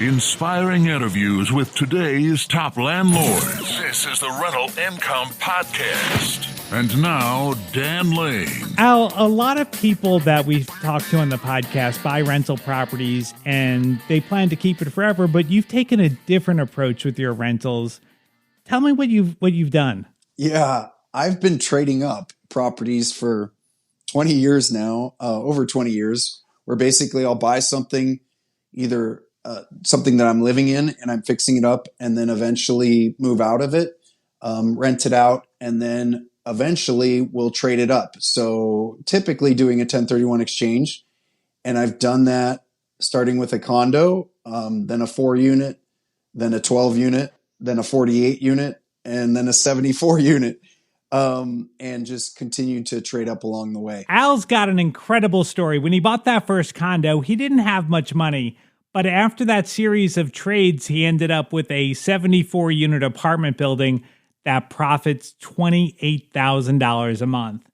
Inspiring interviews with today's top landlords. This is the Rental Income Podcast. And now, Dan Lane. Al, a lot of people that we've talked to on the podcast buy rental properties and they plan to keep it forever, but you've taken a different approach with your rentals. Tell me what you've done. Yeah, I've been trading up properties for 20 years now, over 20 years, where basically I'll buy something, either something that I'm living in and I'm fixing it up, and then eventually move out of it, rent it out, and then eventually we'll trade it up. So typically doing a 1031 exchange. And I've done that starting with a condo, then a 4-unit, then a 12-unit, then a 48-unit, and then a 74-unit. And just continue to trade up along the way. Al's got an incredible story. When he bought that first condo, he didn't have much money. But after that series of trades, he ended up with a 74-unit apartment building that profits $28,000 a month.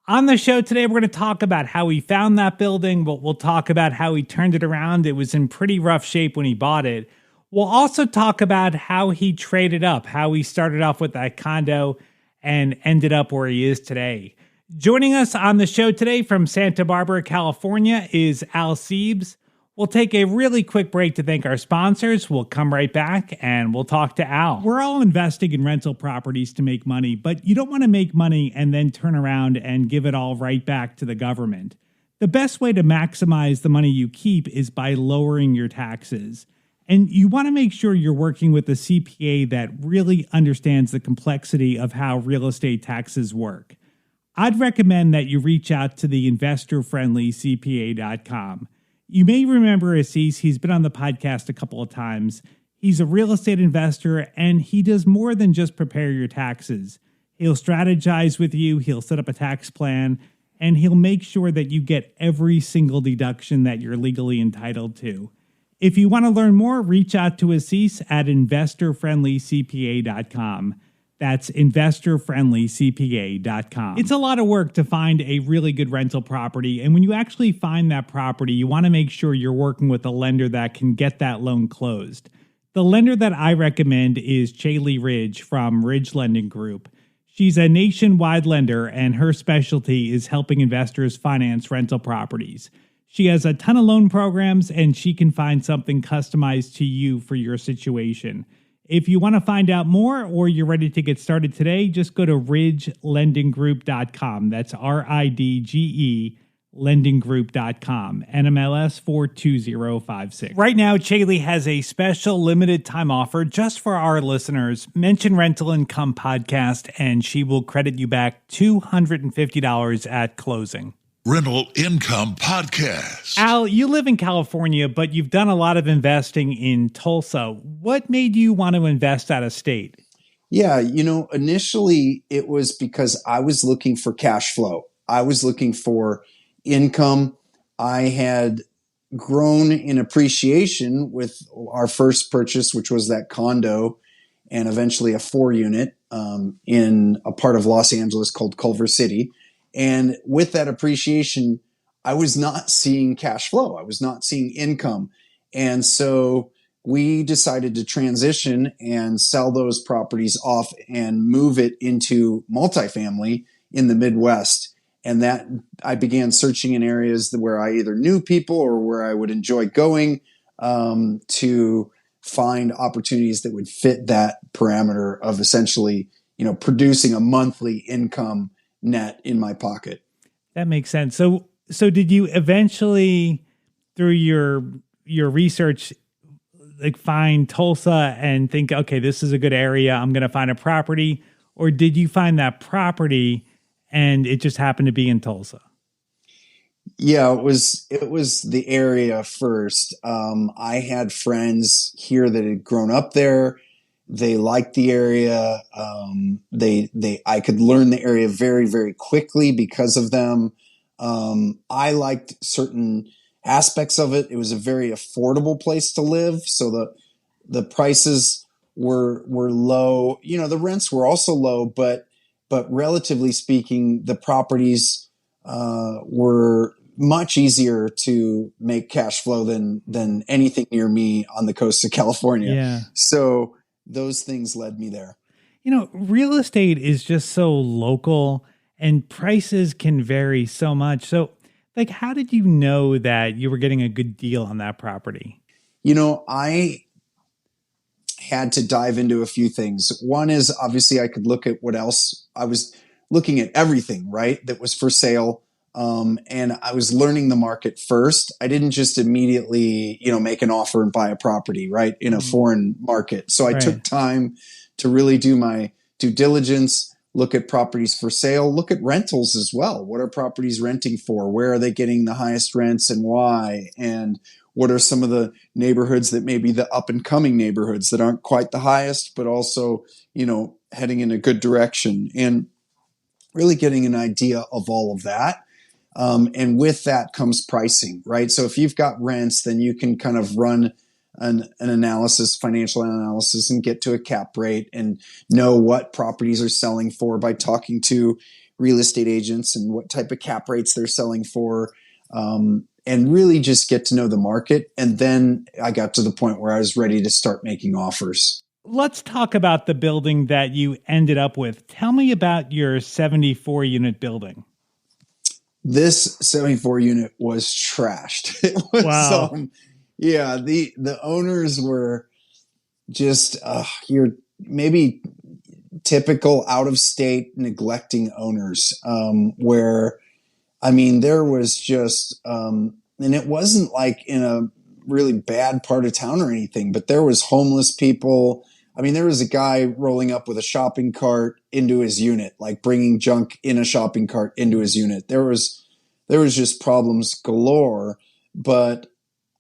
On the show today, we're going to talk about how he found that building, but we'll talk about how he turned it around. It was in pretty rough shape when he bought it. We'll also talk about how he traded up, how he started off with that condo and ended up where he is today. Joining us on the show today from Santa Barbara, California is Al Siebs. We'll take a really quick break to thank our sponsors. We'll come right back and we'll talk to Al. We're all investing in rental properties to make money, but you don't want to make money and then turn around and give it all right back to the government. The best way to maximize the money you keep is by lowering your taxes. And you want to make sure you're working with a CPA that really understands the complexity of how real estate taxes work. I'd recommend that you reach out to the investor-friendly-cpa.com. You may remember Assis. He's been on the podcast a couple of times. He's a real estate investor, and he does more than just prepare your taxes. He'll strategize with you, he'll set up a tax plan, and he'll make sure that you get every single deduction that you're legally entitled to. If you want to learn more, reach out to Assis at investorfriendlycpa.com. That's investorfriendlycpa.com. It's a lot of work to find a really good rental property, and when you actually find that property, you want to make sure you're working with a lender that can get that loan closed. The lender that I recommend is Chaley Ridge from Ridge Lending Group. She's a nationwide lender, and her specialty is helping investors finance rental properties. She has a ton of loan programs, and she can find something customized to you for your situation. If you want to find out more or you're ready to get started today, just go to ridgelendinggroup.com. That's RIDGE lendinggroup.com, NMLS 42056. Right now, Chaley has a special limited time offer just for our listeners. Mention Rental Income Podcast, and she will credit you back $250 at closing. Rental Income Podcast. Al, you live in California, but you've done a lot of investing in Tulsa. What made you want to invest out of state? Yeah, initially it was because I was looking for cash flow. I was looking for income. I had grown in appreciation with our first purchase, which was that condo, and eventually a 4-unit in a part of Los Angeles called Culver City. And with that appreciation, I was not seeing cash flow. I was not seeing income. And so we decided to transition and sell those properties off and move it into multifamily in the Midwest. And that I began searching in areas where I either knew people or where I would enjoy going to find opportunities that would fit that parameter of essentially, producing a monthly income net in my pocket. That makes sense. So did you eventually, through your research, find Tulsa and think, okay, this is a good area, I'm going to find a property? Or did you find that property and it just happened to be in Tulsa? Yeah, it was the area first. I had friends here that had grown up there. They liked the area. I could learn the area very, very quickly because of them. I liked certain aspects of it. It was a very affordable place to live. So the prices were low. The rents were also low, but relatively speaking, the properties were much easier to make cash flow than anything near me on the coast of California. Yeah. So those things led me there. Real estate is just so local and prices can vary so much. So, like, how did you know that you were getting a good deal on that property? I had to dive into a few things. One is obviously I could look at what else I was looking at, everything, right, that was for sale. And I was learning the market first. I didn't just immediately, make an offer and buy a property, right, in a foreign market. So I took time to really do my due diligence, look at properties for sale, look at rentals as well. What are properties renting for? Where are they getting the highest rents and why? And what are some of the neighborhoods that may be the up and coming neighborhoods that aren't quite the highest, but also, heading in a good direction, and really getting an idea of all of that. And with that comes pricing, right? So if you've got rents, then you can kind of run an analysis, financial analysis, and get to a cap rate and know what properties are selling for by talking to real estate agents and what type of cap rates they're selling for, and really just get to know the market. And then I got to the point where I was ready to start making offers. Let's talk about the building that you ended up with. Tell me about your 74 unit building. This 74 unit was trashed. It was, wow. The owners were just, you're maybe typical out of state neglecting owners, where, there was just, and it wasn't like in a really bad part of town or anything, but there was homeless people. There was a guy rolling up with a shopping cart into his unit, like bringing junk in a shopping cart into his unit. There was just problems galore, but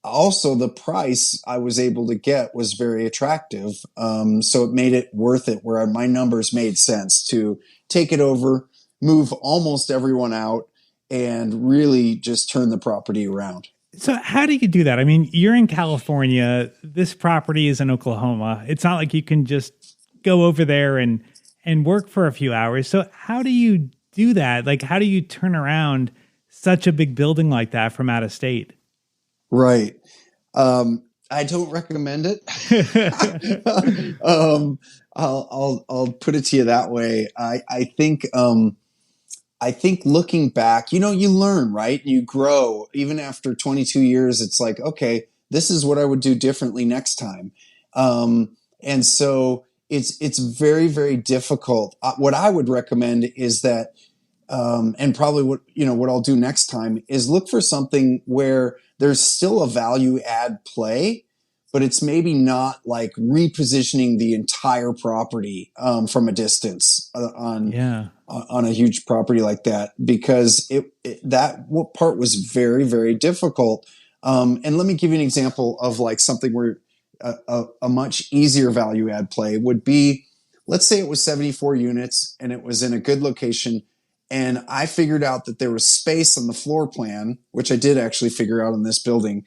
also the price I was able to get was very attractive. So it made it worth it, where my numbers made sense to take it over, move almost everyone out, and really just turn the property around. So how do you do that? You're in California. This property is in Oklahoma. It's not like you can just go over there and work for a few hours. So how do you do that? Like, how do you turn around such a big building like that from out of state? Right. I don't recommend it. I'll put it to you that way. I think looking back, you learn, right? You grow. Even after 22 years, it's like, okay, this is what I would do differently next time. And so it's very, very difficult. What I would recommend is that, and probably what I'll do next time is look for something where there's still a value add play, but it's maybe not like repositioning the entire property from a distance on a huge property like that, because that part was very, very difficult. And let me give you an example of like something where a much easier value add play would be, let's say it was 74 units and it was in a good location. And I figured out that there was space on the floor plan, which I did actually figure out on this building,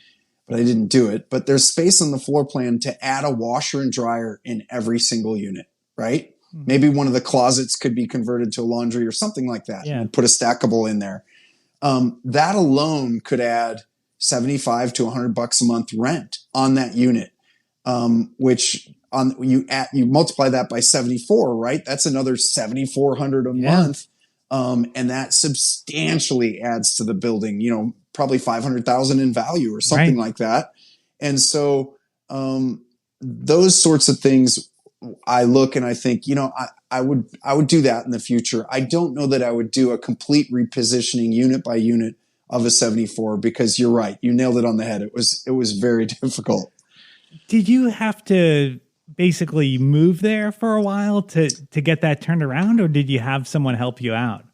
but I didn't do it. But there's space on the floor plan to add a washer and dryer in every single unit, right? Mm-hmm. Maybe one of the closets could be converted to a laundry or something like that. Yeah. And put a stackable in there. That alone could add $75 to $100 a month rent on that unit, which you multiply that by 74, right? That's another $7,400 a month. And that substantially adds to the building, probably $500,000 in value or something like that. And so, those sorts of things I look and I think, I would do that in the future. I don't know that I would do a complete repositioning unit by unit of a 74, because you're right. You nailed it on the head. It was very difficult. Did you have to basically move there for a while to get that turned around, or did you have someone help you out?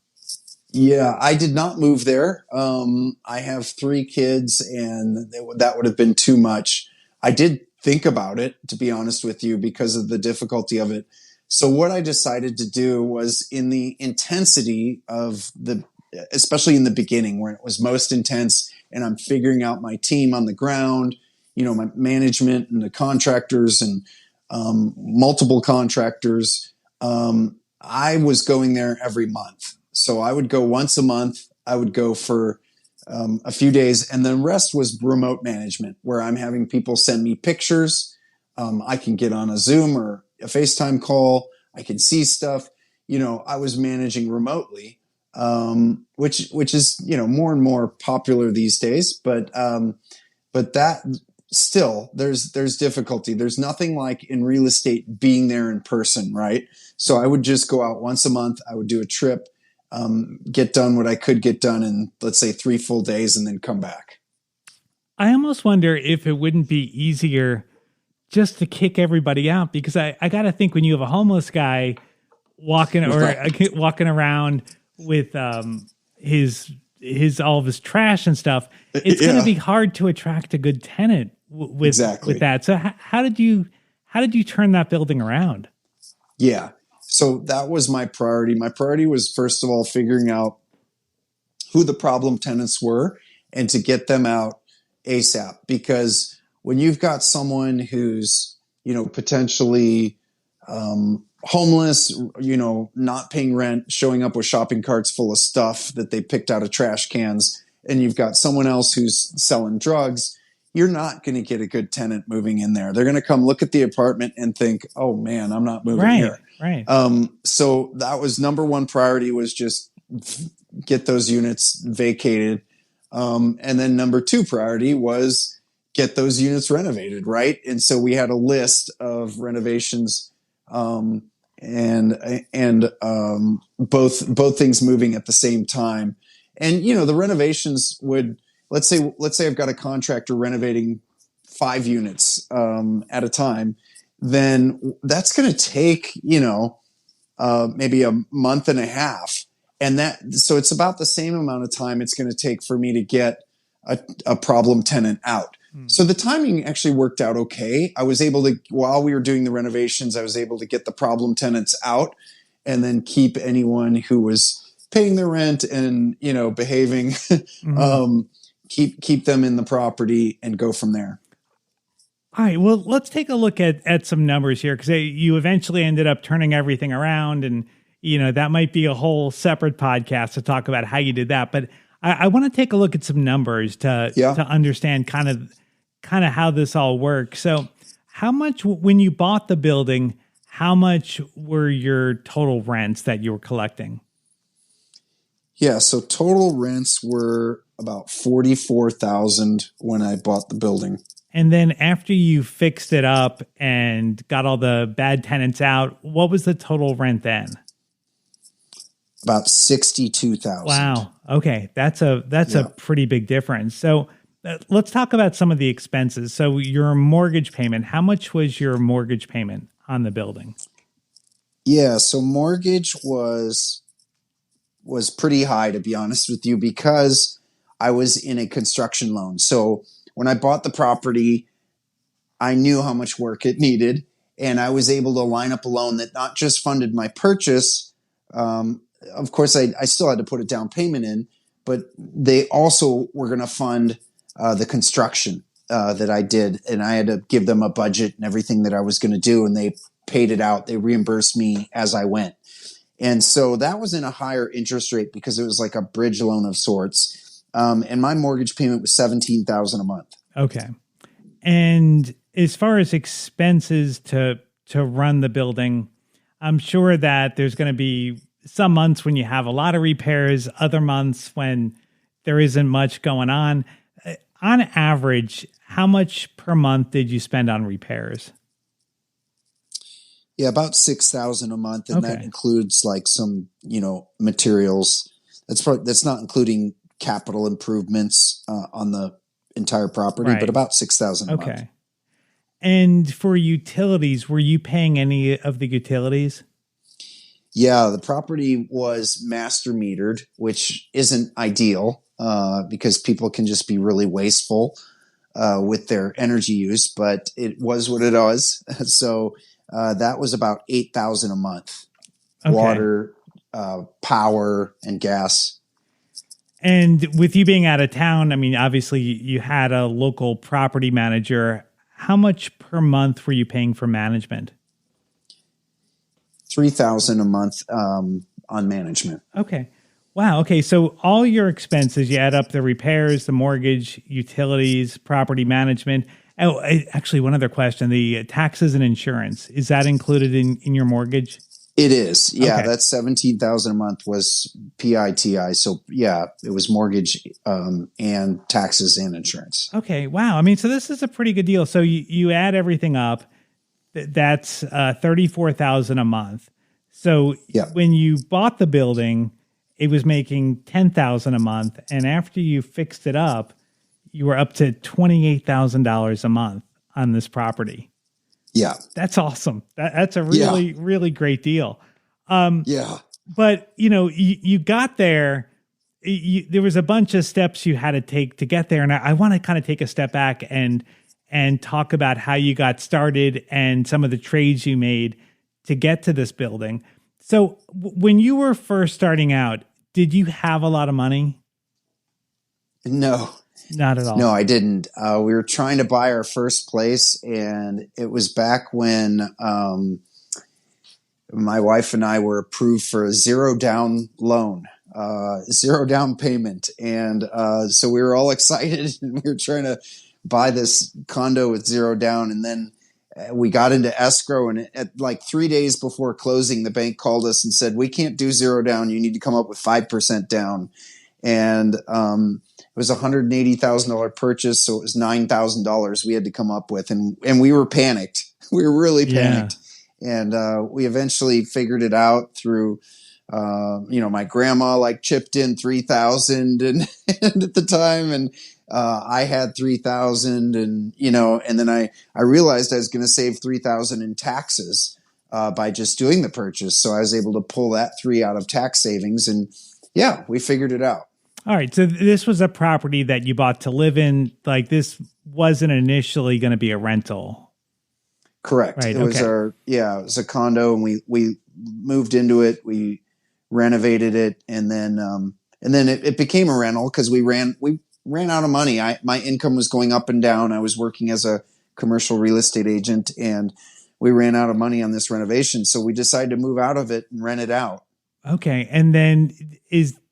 Yeah, I did not move there. I have 3 kids, and that would have been too much. I did think about it, to be honest with you, because of the difficulty of it. So what I decided to do was, in the intensity of especially in the beginning where it was most intense, and I'm figuring out my team on the ground, my management and the contractors and multiple contractors, I was going there every month. So I would go once a month. I would go for a few days, and the rest was remote management, where I'm having people send me pictures. I can get on a Zoom or a FaceTime call. I can see stuff. I was managing remotely, which is more and more popular these days. But that still there's difficulty. There's nothing like in real estate being there in person, right? So I would just go out once a month. I would do a trip, get done what I could get done in, let's say, 3 full days, and then come back. I almost wonder if it wouldn't be easier just to kick everybody out, because I got to think when you have a homeless guy walking walking around with his all of his trash and stuff, it's going to be hard to attract a good tenant with that. So how did you turn that building around? Yeah. So that was my priority. My priority was, first of all, figuring out who the problem tenants were and to get them out ASAP. Because when you've got someone who's, potentially homeless, not paying rent, showing up with shopping carts full of stuff that they picked out of trash cans, and you've got someone else who's selling drugs, you're not going to get a good tenant moving in there. They're going to come look at the apartment and think, oh man, I'm not moving here. Right. So that was number one priority, was just get those units vacated. And then number two priority was get those units renovated. Right. And so we had a list of renovations, and both things moving at the same time. And, the renovations would, let's say I've got a contractor renovating 5 units, at a time, then that's going to take, maybe a month and a half. And so it's about the same amount of time it's going to take for me to get a problem tenant out. So the timing actually worked out okay. I was able to, while we were doing the renovations, I was able to get the problem tenants out and then keep anyone who was paying their rent and, behaving, keep them in the property and go from there. All right. Well, let's take a look at some numbers here, because you eventually ended up turning everything around, and that might be a whole separate podcast to talk about how you did that. But I want to take a look at some numbers to understand kind of how this all works. So, how much, when you bought the building, how much were your total rents that you were collecting? Yeah, so total rents were about $44,000 when I bought the building. And then after you fixed it up and got all the bad tenants out, what was the total rent then? About $62,000. Wow. Okay, that's a pretty big difference. So let's talk about some of the expenses. So your mortgage payment, how much was your mortgage payment on the building? Yeah, so mortgage was pretty high, to be honest with you, because I was in a construction loan. So when I bought the property, I knew how much work it needed, and I was able to line up a loan that not just funded my purchase. Of course, I still had to put a down payment in, but they also were going to fund the construction that I did, and I had to give them a budget and everything that I was going to do, and they paid it out. They reimbursed me as I went. And so that was in a higher interest rate because it was like a bridge loan of sorts. And my mortgage payment was $17,000 a month. Okay. And as far as expenses to run the building, I'm sure that there's going to be some months when you have a lot of repairs, other months when there isn't much going on. On average, how much per month did you spend on repairs? Yeah, about $6,000 a month, and that includes like some, materials. That's not including capital improvements on the entire property, but about $6,000 a month. And for utilities, were you paying any of the utilities? Yeah, the property was master metered, which isn't ideal because people can just be really wasteful with their energy use, but it was what it was. So that was about $8,000 a month. Water, power, and gas. And with you being out of town, I mean, obviously you had a local property manager. How much per month were you paying for management? $3,000 a month on management. Okay. Wow. Okay. So all your expenses, you add up the repairs, the mortgage, utilities, property management. Oh, actually, one other question: the taxes and insurance, is that included in your mortgage? It is. Yeah, Okay. that 17,000 a month was PITI. So yeah, it was mortgage and taxes and insurance. Okay. Wow. I mean, so this is a pretty good deal. So you add everything up, that's 34,000 a month. So Yeah. when you bought the building, it was making 10,000 a month, and after you fixed it up, you were up to $28,000 a month on this property. Yeah. That's awesome. That's a Yeah. really great deal. Yeah. But you got there. There was a bunch of steps you had to take to get there, and I want to kind of take a step back and talk about how you got started and some of the trades you made to get to this building. So when you were first starting out, did you have a lot of money? No. Not at all. No, I didn't. We were trying to buy our first place, and it was back when my wife and I were approved for a zero down loan, zero down payment. And so we were all excited and we were trying to buy this condo with zero down. And then we got into escrow, and at like 3 days before closing, the bank called us and said, "We can't do zero down. You need to come up with 5% down." And it was a $180,000 purchase. So it was $9,000 we had to come up with. And we were panicked. We were really panicked. Yeah. And we eventually figured it out through, my grandma like chipped in 3,000 and at the time. And I had 3,000 and then I realized I was going to save 3,000 in taxes by just doing the purchase. So I was able to pull that 3 out of tax savings, and yeah, we figured it out. All right. So this was a property that you bought to live in. Like, this wasn't initially going to be a rental. Correct. Right. It was it was a condo, and we moved into it. We renovated it, and then it became a rental because we ran out of money. My income was going up and down. I was working as a commercial real estate agent, and we ran out of money on this renovation. So we decided to move out of it and rent it out. Okay. And then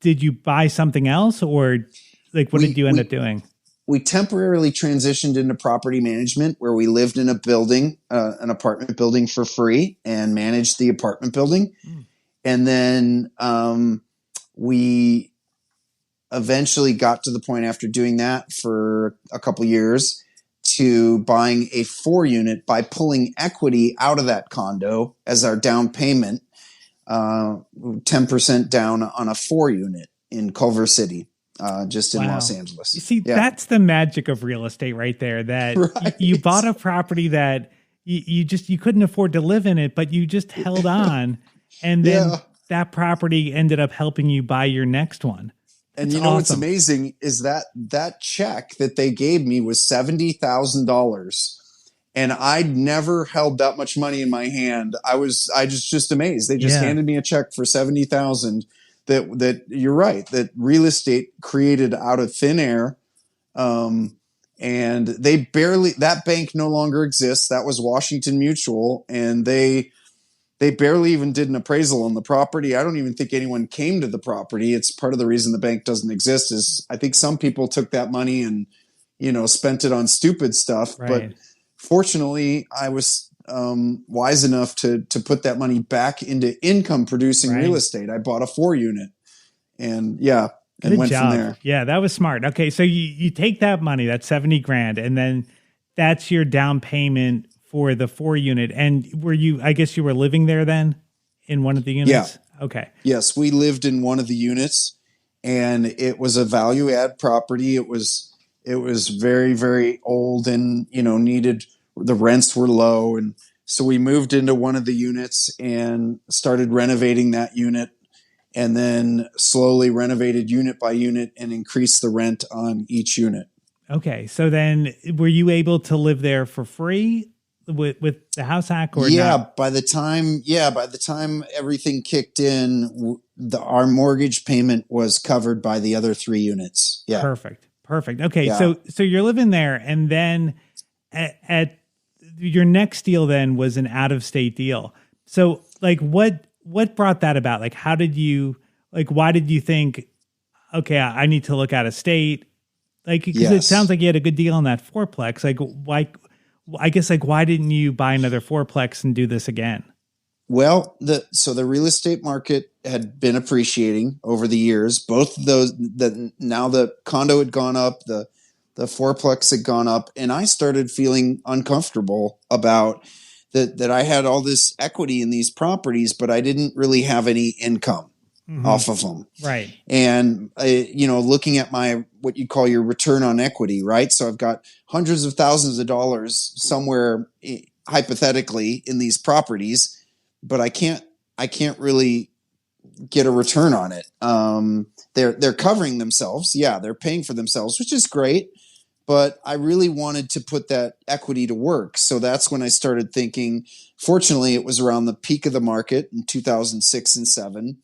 did you buy something else, or like what did you end up doing? We temporarily transitioned into property management, where we lived in a building, an apartment building for free, and managed the apartment building. And then we eventually got to the point, after doing that for a couple years, to buying a 4-unit by pulling equity out of that condo as our down payment. 10% down on a 4-unit in Culver City, just in Los Angeles. You see, that's the magic of real estate right there, that right. you bought a property that you couldn't afford to live in it, but you just held on. And then that property ended up helping you buy your next one. And you know what's amazing is that check that they gave me was $70,000. And I'd never held that much money in my hand. I was just amazed. They just handed me a check for $70,000 that you're right, that real estate created out of thin air. And that bank no longer exists. That was Washington Mutual, and they barely even did an appraisal on the property. I don't even think anyone came to the property. It's part of the reason the bank doesn't exist is I think some people took that money and, spent it on stupid stuff. Right. But fortunately, I was wise enough to put that money back into income producing real estate. I bought a 4-unit, and went from there. Yeah, that was smart. Okay, so you take that money, that's $70,000, and then that's your down payment for the 4-unit. And I guess you were living there then in one of the units? Yeah. Okay. Yes, we lived in one of the units, and it was a value add property. It was very, very old, and, the rents were low. And so we moved into one of the units and started renovating that unit, and then slowly renovated unit by unit and increased the rent on each unit. Okay. So then were you able to live there for free with the house hack, or not? By the time everything kicked in, our mortgage payment was covered by the other 3 units. Yeah. Perfect. Okay. Yeah. So you're living there, and then at your next deal then was an out of state deal. So like what brought that about? Like, how did you, like, why did you think, okay, I need to look out of state? Like, because it Yes. sounds like you had a good deal on that fourplex. Like, why? I guess, like, why didn't you buy another fourplex and do this again? Well, the real estate market had been appreciating over the years. Both of those, now the condo had gone up, the fourplex had gone up, and I started feeling uncomfortable about that I had all this equity in these properties, but I didn't really have any income off of them. Right. And looking at my what you call your return on equity, right? So I've got hundreds of thousands of dollars somewhere hypothetically in these properties, but I can't really get a return on it. They're covering themselves. Yeah, they're paying for themselves, which is great. But I really wanted to put that equity to work. So that's when I started thinking, fortunately, it was around the peak of the market in 2006 and 7.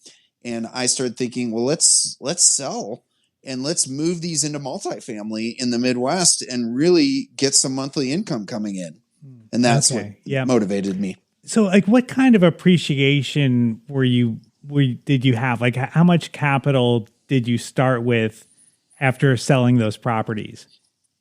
And I started thinking, well, let's sell and let's move these into multifamily in the Midwest and really get some monthly income coming in. And that's what motivated me. So, like, what kind of appreciation did you have? Like, how much capital did you start with after selling those properties?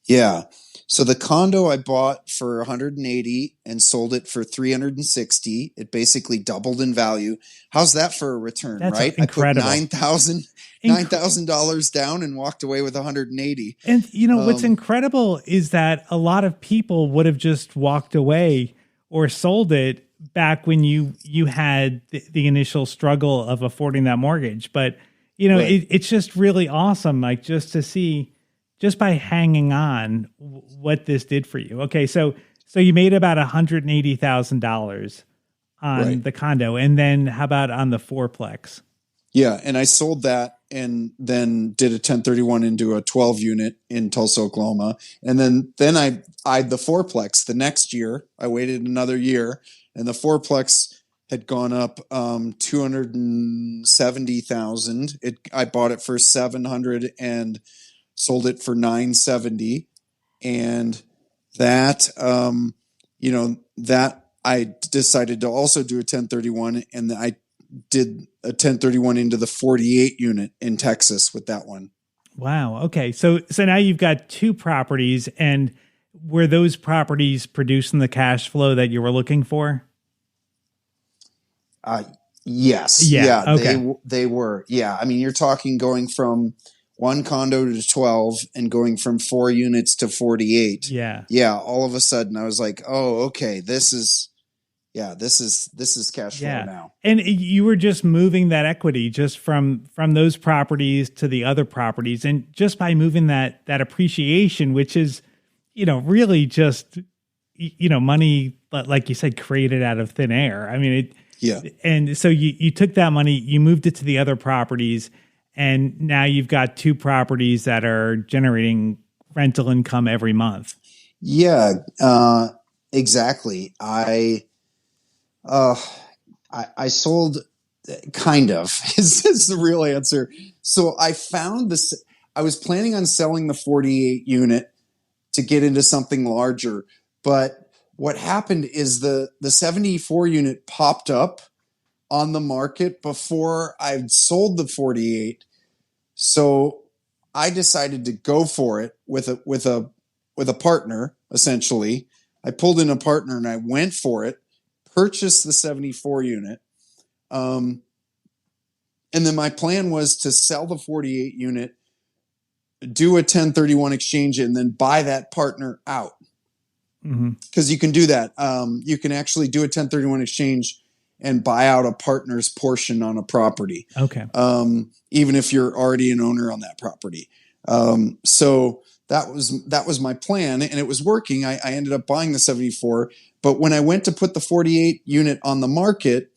Yeah. So the condo I bought for 180 and sold it for 360. It basically doubled in value. How's that for a return, That's right? incredible. I put $9,000 down and walked away with 180. And what's incredible is that a lot of people would have just walked away or sold it back when you had the initial struggle of affording that mortgage. But right. It's just really awesome, like, just to see, just by hanging on, what this did for you. Okay, so you made about $180,000 on the condo, and then how about on the fourplex? Yeah, and I sold that and then did a 1031 into a 12 unit in Tulsa, Oklahoma, and then I eyed the fourplex the next year. I waited another year, and the fourplex had gone up $270,000. I bought it for $700 and sold it for $970, and that that I decided to also do a 1031, and I did a 1031 into the 48 unit in Texas with that one. Wow. Okay. So now you've got two properties, and were those properties producing the cash flow that you were looking for? Yes. Yeah. Okay. They were. Yeah. I mean, you're talking going from one condo to 12 and going from 4 units to 48. Yeah. Yeah. All of a sudden I was like, oh, okay, this is cash flow now. And you were just moving that equity just from those properties to the other properties. And just by moving that appreciation, which is, really just, money, like you said, created out of thin air. I mean, and so you took that money, you moved it to the other properties, and now you've got two properties that are generating rental income every month. Yeah, exactly. I sold, kind of, is the real answer. So I found this, I was planning on selling the 48 unit to get into something larger. But what happened is the 74 unit popped up on the market before I'd sold the 48. So I decided to go for it with a partner, essentially. I pulled in a partner and I went for it, purchased the 74 unit. And then my plan was to sell the 48 unit, do a 1031 exchange, and then buy that partner out. Because you can do that. You can actually do a 1031 exchange and buy out a partner's portion on a property. Okay. Even if you're already an owner on that property. So that was my plan, and it was working. I ended up buying the 74, but when I went to put the 48 unit on the market,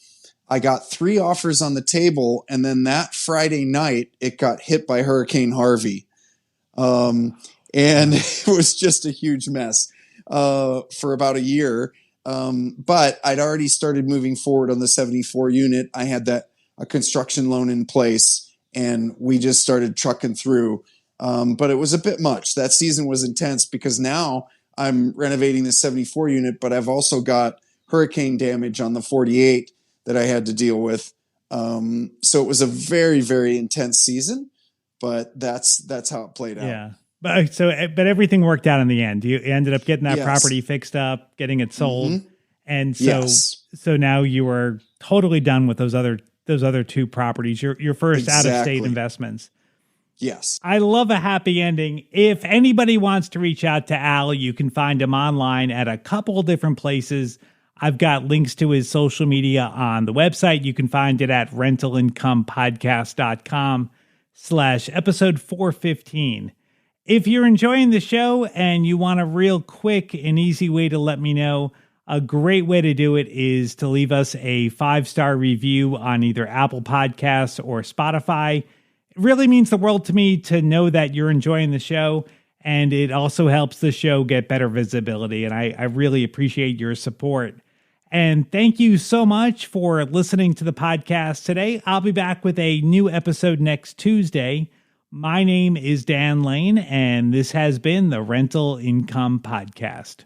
I got 3 offers on the table, and then that Friday night, it got hit by Hurricane Harvey. And it was just a huge mess for about a year. But I'd already started moving forward on the 74 unit. I had a construction loan in place, and we just started trucking through. But it was a bit much. That season was intense because now I'm renovating the 74 unit, but I've also got hurricane damage on the 48 that I had to deal with. So it was a very, very intense season, but that's how it played out. Yeah. But everything worked out in the end. You ended up getting that Yes. property fixed up, getting it sold. Mhm. And so, Yes. so now you are totally done with those other two properties, your first out of state Exactly. investments. Yes. I love a happy ending. If anybody wants to reach out to Al, you can find him online at a couple different places. I've got links to his social media on the website. You can find it at rentalincomepodcast.com/episode 415. If you're enjoying the show and you want a real quick and easy way to let me know, a great way to do it is to leave us a 5-star review on either Apple Podcasts or Spotify. It really means the world to me to know that you're enjoying the show, and it also helps the show get better visibility, and I really appreciate your support. And thank you so much for listening to the podcast today. I'll be back with a new episode next Tuesday. My name is Dan Lane, and this has been the Rental Income Podcast.